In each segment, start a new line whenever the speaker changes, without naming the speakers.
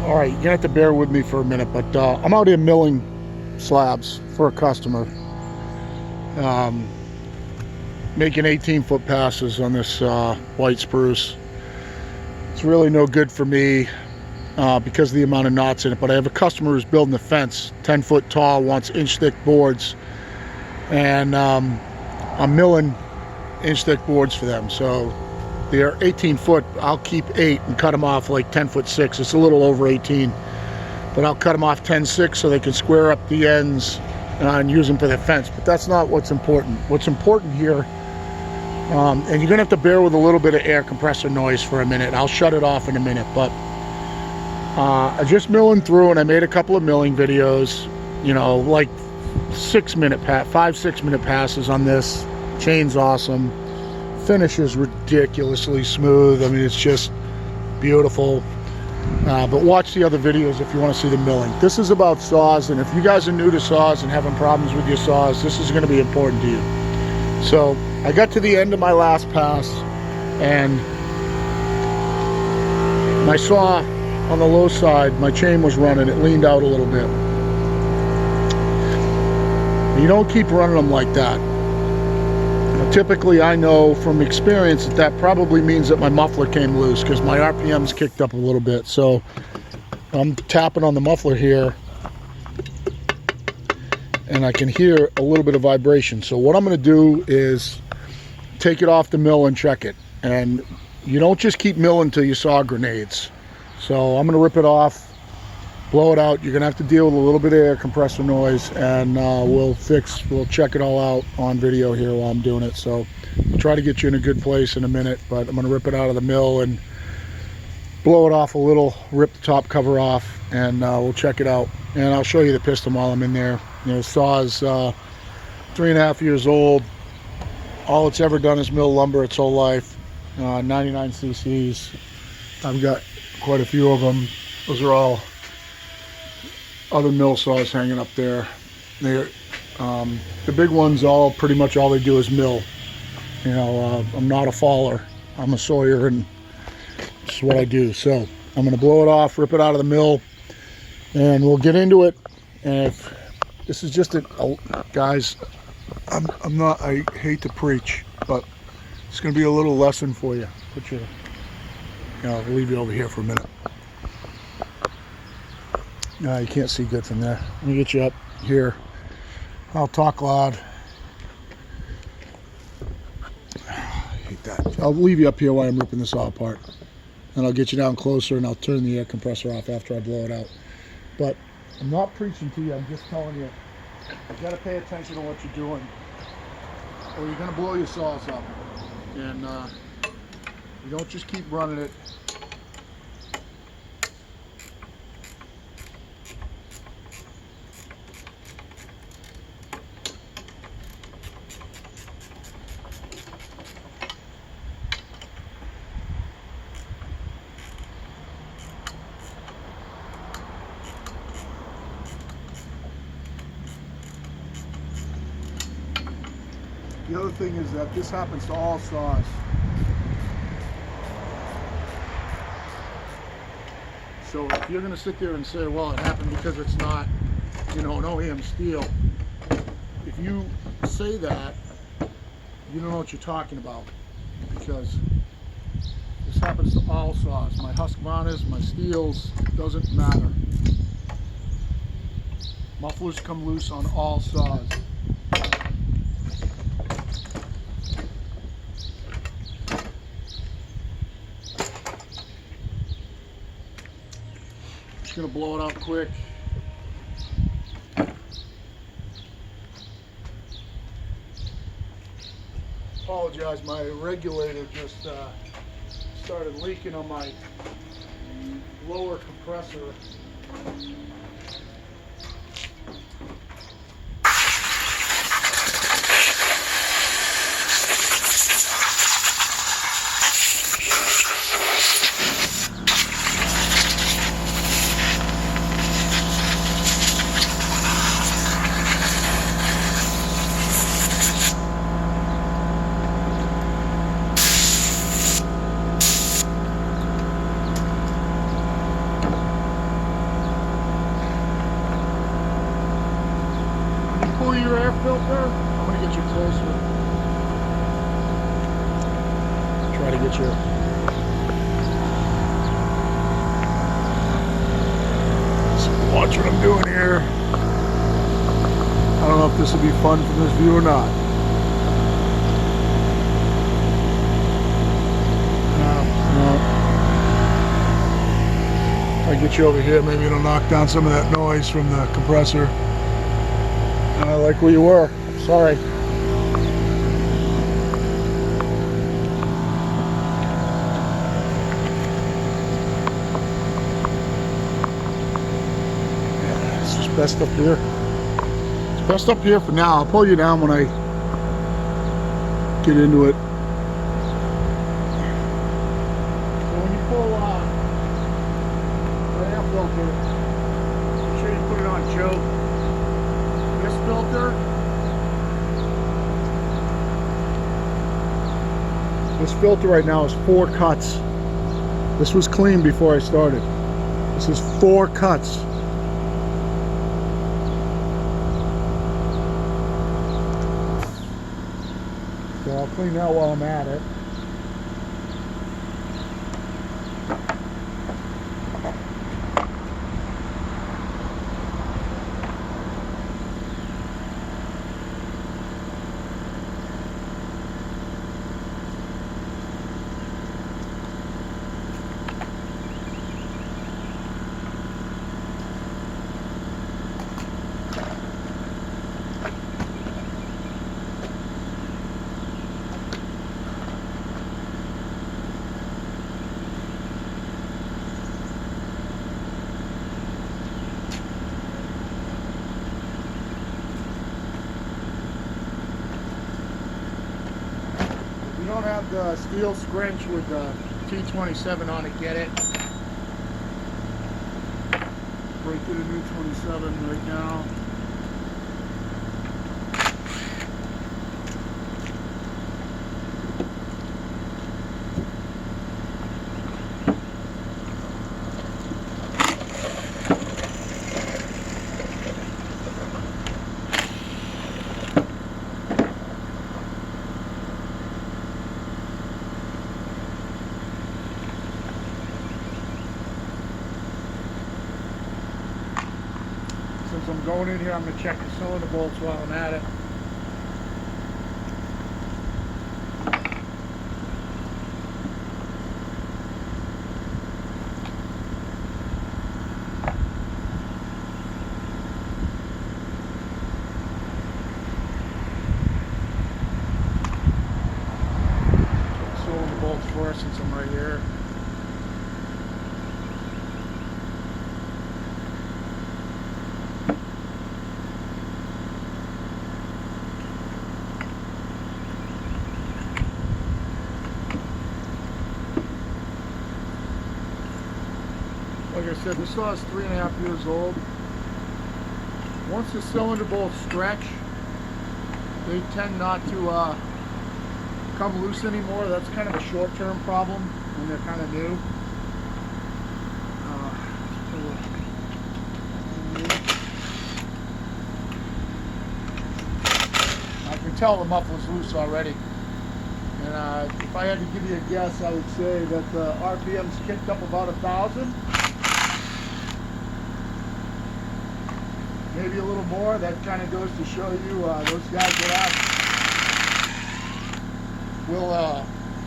All right, you're gonna have to bear with me for a minute, but I'm out here milling slabs for a customer, making 18-foot passes on this white spruce. It's really no good for me because of the amount of knots in it, but I have a customer who's building a fence 10 foot tall, wants inch thick boards, and I'm milling inch thick boards for them. So they're 18 foot, I'll keep 8 and cut them off like 10 foot 6. It's a little over 18, but I'll cut them off 10-6 so they can square up the ends and use them for their fence. But that's not what's important. What's important here, and you're gonna have to bear with a little bit of air compressor noise for a minute. I'll shut it off in a minute, but I just milling through, and I made a couple of milling videos, you know, like 5-6 minute passes on this. Chain's awesome. Finish is ridiculously smooth. I mean, it's just beautiful. But watch the other videos if you want to see the milling. This is about saws, and if you guys are new to saws and having problems with your saws, this is going to be important to you. So I got to the end of my last pass, and my saw on the low side, my chain was running. It leaned out a little bit. You don't keep running them like that. Typically, I know from experience that that probably means that my muffler came loose because my RPM's kicked up a little bit. So I'm tapping on the muffler here, and I can hear a little bit of vibration. So what I'm going to do is take it off the mill and check it. And you don't just keep milling till you saw grenades. So I'm going to rip it off, blow it out. You're going to have to deal with a little bit of air compressor noise, and we'll check it all out on video here while I'm doing it. So I'll try to get you in a good place in a minute, but I'm going to rip it out of the mill and blow it off a little, rip the top cover off, and we'll check it out. And I'll show you the piston while I'm in there. You know, the saw is 3.5 years old. All it's ever done is mill lumber its whole life. 99 cc's. I've got quite a few of them. Those are all other mill saws hanging up there. They're the big ones, pretty much all they do is mill. You know, I'm not a faller, I'm a sawyer, and this is what I do. So I'm going to blow it off, rip it out of the mill, and we'll get into it. And if this is just guys, I hate to preach, but it's going to be a little lesson for you. I'll leave you over here for a minute. No, you can't see good from there. Let me get you up here. I'll talk loud. I hate that. I'll leave you up here while I'm ripping this all apart. And I'll get you down closer, and I'll turn the air compressor off after I blow it out. But I'm not preaching to you, I'm just telling you, you gotta pay attention to what you're doing, or you're gonna blow your saws up. And you don't just keep running it. The other thing is that this happens to all saws. So if you're going to sit there and say, well, it happened because it's not, you know, an OEM steel, if you say that, you don't know what you're talking about, because this happens to all saws. My Husqvarnas, my Steels, doesn't matter. Mufflers come loose on all saws. Just gonna blow it out quick. Apologize, my regulator just started leaking on my lower compressor. you. So watch what I'm doing here. I don't know if this will be fun from this view or not. If I get you over here, maybe it'll knock down some of that noise from the compressor. I like where you were. Sorry. Yeah, it's just best up here. It's best up here for now. I'll pull you down when I get into it. So when you pull the air filter, make sure you put it on choke. This filter, right now is 4 cuts. This was clean before I started. This is 4 cuts. So I'll clean that while I'm at it. If you don't have the steel scrunch with the T27 on it, get it. Break through the new 27 right now. Since I'm going in here, I'm going to check the cylinder bolts while I'm at it. Check the cylinder bolts first since I'm right here. Like I said, this saw is 3.5 years old. Once the cylinder bolts stretch, they tend not to come loose anymore. That's kind of a short-term problem when they're kind of new. I can tell the muffler's loose already. And if I had to give you a guess, I would say that the RPM's kicked up about 1,000. Maybe a little more. That kind of goes to show you those guys that ask, will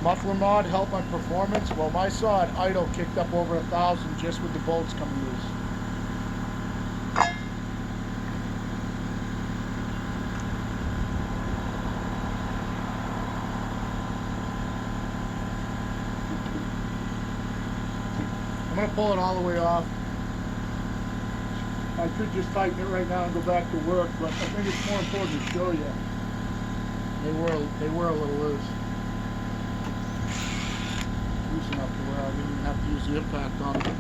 muffler mod help on performance? Well, my saw at idle kicked up over 1,000 just with the bolts coming loose. I'm going to pull it all the way off. I could just tighten it right now and go back to work, but I think it's more important to show you. They were a little loose. Loose enough to where I didn't even have to use the impact on them.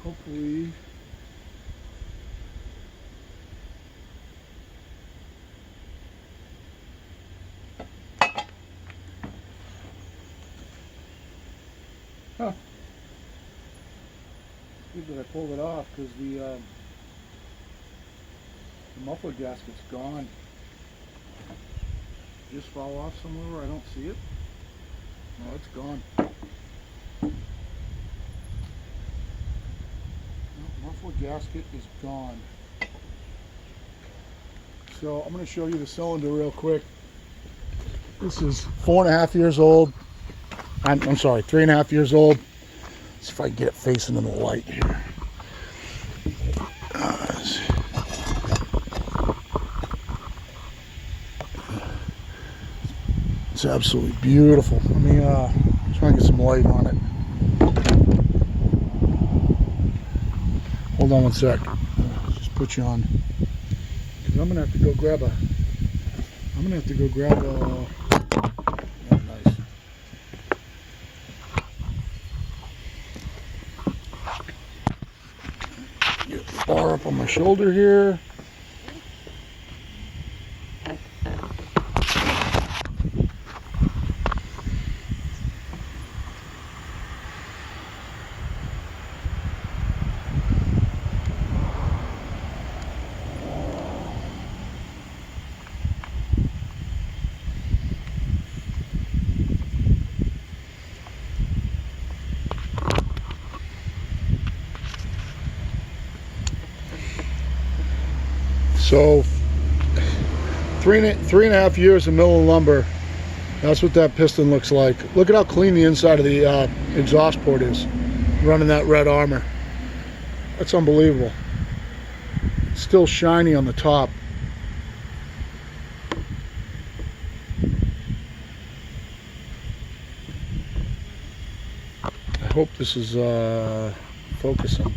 Hopefully. Huh. Good that I pulled it off because the muffler gasket's gone. just fall off somewhere where I don't see it? No, it's gone. Muffler gasket is gone. So I'm going to show you the cylinder real quick. This is 4.5 years old. I'm sorry, 3.5 years old. Let's see if I can get it facing in the light here. It's absolutely beautiful. Let me try and get some light on it. Hold on one sec. Just put you on. Because I'm gonna have to go grab a. Oh, nice. Get the bar up on my shoulder here. So 3.5 years of milling lumber. That's what that piston looks like. Look at how clean the inside of the exhaust port is, running that red armor. That's unbelievable. It's still shiny on the top. I hope this is focusing.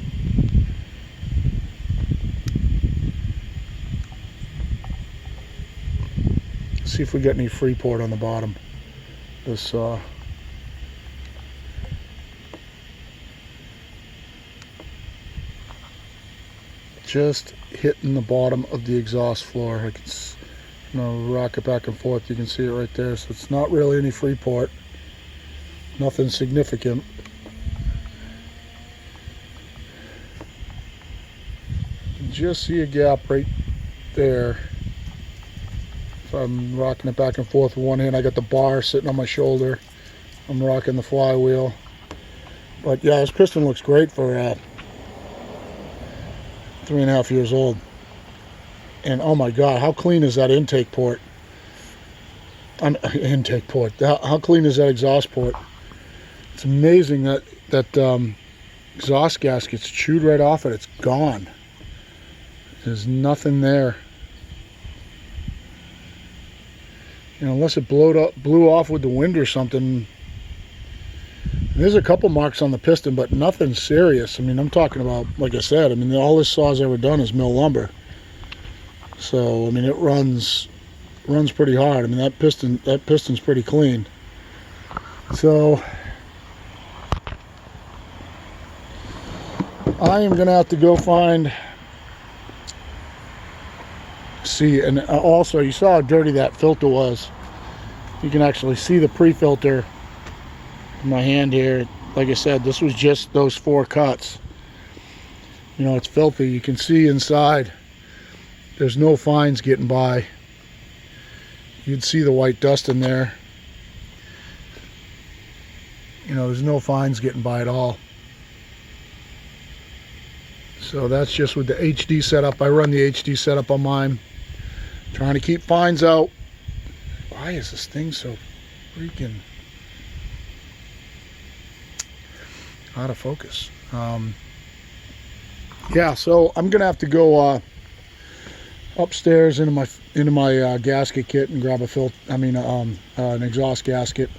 See if we get any Freeport on the bottom. This just hitting the bottom of the exhaust floor. I can rock it back and forth. You can see it right there. So it's not really any Freeport. Nothing significant. You can just see a gap right there. I'm rocking it back and forth with one hand. I got the bar sitting on my shoulder. I'm rocking the flywheel. But yeah, this piston looks great for 3.5 years old. And oh my God, how clean is that intake port? Intake port. How clean is that exhaust port? It's amazing that exhaust gasket's chewed right off it. It's gone. There's nothing there. You know, unless it blew off with the wind or something. There's a couple marks on the piston, but nothing serious. I mean, I'm talking about, like I said, I mean, all this saw's ever done is mill lumber. So, I mean, it runs pretty hard. I mean, that piston's pretty clean. So, I am gonna have to go find. See, and also you saw how dirty that filter was. You can actually see the pre-filter in my hand here. Like I said, this was just those 4 cuts. You know, it's filthy. You can see inside there's no fines getting by. You'd see the white dust in there. You know, there's no fines getting by at all. So that's just with the HD setup. I run the HD setup on mine. Trying to keep fines out. Why is this thing so freaking out of focus? Yeah, so I'm gonna have to go upstairs into my gasket kit and grab an exhaust gasket.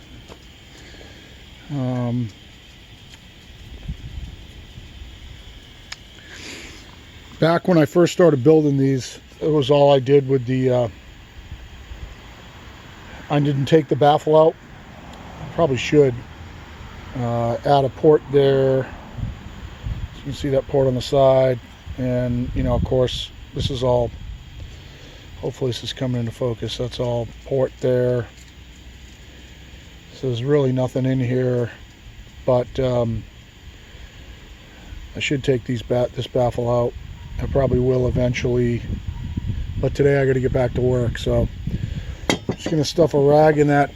Back when I first started building these, it was all I did with the I didn't take the baffle out. Probably should. Add a port there. So you can see that port on the side, and you know, of course, this is all, hopefully this is coming into focus. That's all port there. So there's really nothing in here, but I should take this baffle out. I probably will eventually, but today I got to get back to work. So Just gonna stuff a rag in that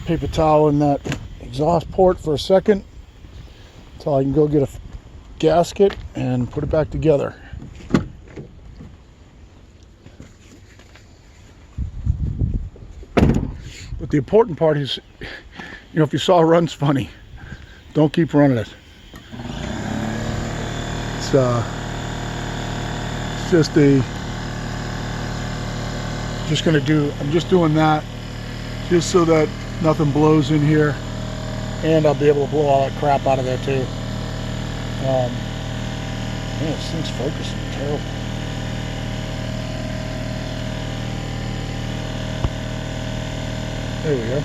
paper towel in that exhaust port for a second until I can go get a gasket and put it back together. But the important part is, you know, if your saw runs funny, don't keep running it. It's just I'm just doing that just so that nothing blows in here, and I'll be able to blow all that crap out of there too. Man, this thing's focusing terrible. There we go.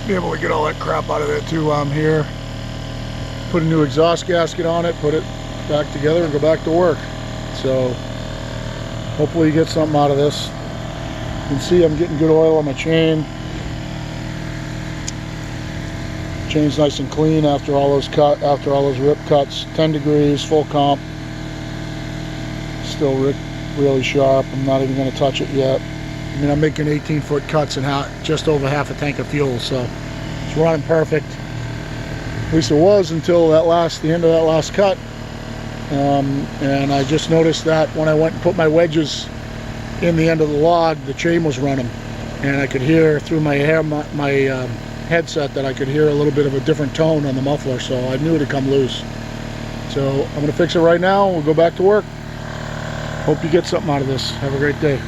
Be able to get all that crap out of there too while I'm here. Put a new exhaust gasket on it, put it back together, and go back to work. So hopefully you get something out of this. You can see I'm getting good oil on my chain. Chain's nice and clean after all those rip cuts. 10 degrees, full comp. Still really sharp. I'm not even going to touch it yet. I mean, I'm making 18-foot cuts and just over half a tank of fuel, so it's running perfect. At least it was until the end of that last cut. And I just noticed that when I went and put my wedges in the end of the log, the chain was running, and I could hear through my headset that I could hear a little bit of a different tone on the muffler, so I knew it had come loose. So I'm going to fix it right now and we'll go back to work. Hope you get something out of this. Have a great day.